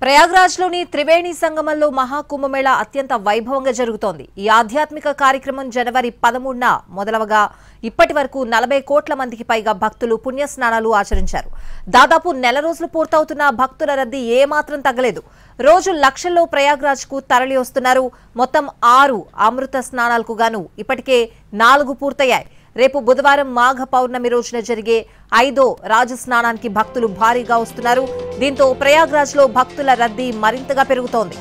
ప్రయాగ్రాజ్లోని త్రివేణి సంగమంలో మహాకుంభమేళా అత్యంత వైభవంగా జరుగుతోంది. ఈ ఆధ్యాత్మిక కార్యక్రమం జనవరి 13న మొదలవగా ఇప్పటి వరకు 40 కోట్ల మందికి పైగా భక్తులు పుణ్యస్నానాలు ఆచరించారు. దాదాపు నెల రోజులు పూర్తవుతున్న భక్తుల రద్దీ ఏమాత్రం తగ్గలేదు. రోజు లక్షల్లో ప్రయాగ్రాజ్కు తరలి వస్తున్నారు. మొత్తం 6 అమృత స్నానాలకు గాను ఇప్పటికే 4 పూర్తయ్యాయి. రేపు బుధవారం మాఘ పౌర్ణమి రోజున జరిగే 5వ రాజస్నానానికి భక్తులు భారీగా వస్తున్నారు. దీంతో ప్రయాగ్రాజ్లో భక్తుల రద్దీ మరింతగా పెరుగుతోంది.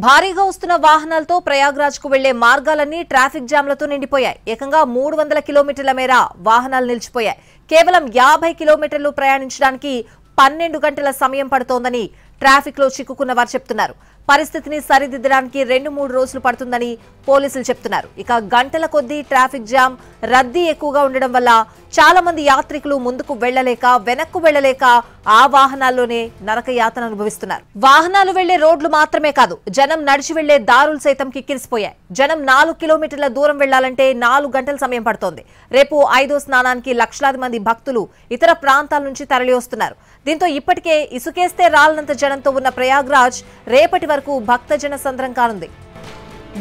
భారీగా వస్తున్న వాహనాలతో ప్రయాగ్రాజ్కు వెళ్లే మార్గాలన్నీ ట్రాఫిక్ జామ్లతో నిండిపోయాయి. ఏకంగా 300 కిలోమీటర్ల మేర వాహనాలు నిలిచిపోయాయి. కేవలం 50 కిలోమీటర్లు ప్రయాణించడానికి 12 గంటల సమయం పడుతోందని ట్రాఫిక్ లో చిక్కుకున్న వారు చెప్తున్నారు. పరిస్థితిని సరిదిద్దడానికి 2-3 రోజులు పడుతుందని పోలీసులు చెప్తున్నారు. ఇక గంటల కొద్దీ ట్రాఫిక్ జామ్, రద్దీ ఎక్కువగా ఉండడం వల్ల చాలా మంది యాత్రికులు ముందుకు వెళ్లలేక, వెనక్కు వెళ్లలేక ఆ వాహనాల్లోనే నరకయాతన అనుభవిస్తున్నారు. వాహనాలు వెళ్లే రోడ్లు మాత్రమే కాదు, జనం నడిచి వెళ్లే దారులు సైతం కిక్కిరిసిపోయాయి. జనం 4 కిలోమీటర్ల దూరం వెళ్లాలంటే 4 గంటల సమయం పడుతోంది. రేపు 5వ స్నానానికి లక్షలాది మంది భక్తులు ఇతర ప్రాంతాల నుంచి తరలి వస్తున్నారు. దీంతో ఇప్పటికే ఇసుకేస్తే రాలనంత జనంతో ఉన్న ప్రయాగ్రాజ్ రేపటి వరకు భక్తజన సంద్రం కానుంది.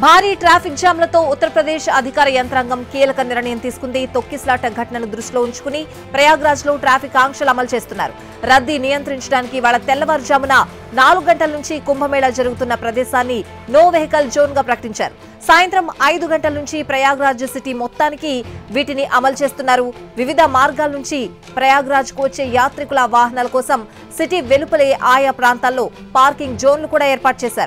భారీ ట్రాఫిక్ జామ్లతో ఉత్తరప్రదేశ్ అధికార యంత్రాంగం కీలక నిర్ణయం తీసుకుంది. తొక్కిసలాట ఘటనను దృష్టిలో ఉంచుకుని ప్రయాగ్రాజ్లో ట్రాఫిక్ ఆంక్షలు అమలు చేస్తున్నారు. రద్దీ నియంత్రించడానికి వాళ్ళ తెల్లవారుజామున 4 గంటల నుంచి కుంభమేళా జరుగుతున్న ప్రదేశాన్ని నో వెహికల్ జోన్ గా ప్రకటించారు. సాయంత్రం 5 గంటల నుంచి ప్రయాగ్రాజ్ సిటీ మొత్తానికి వీటిని అమలు చేస్తున్నారు. వివిధ మార్గాల నుంచి ప్రయాగ్రాజ్ కు వచ్చే యాత్రికుల వాహనాల కోసం సిటీ వెలుపలే ఆయా ప్రాంతాల్లో పార్కింగ్ జోన్లు కూడా ఏర్పాటు చేశారు.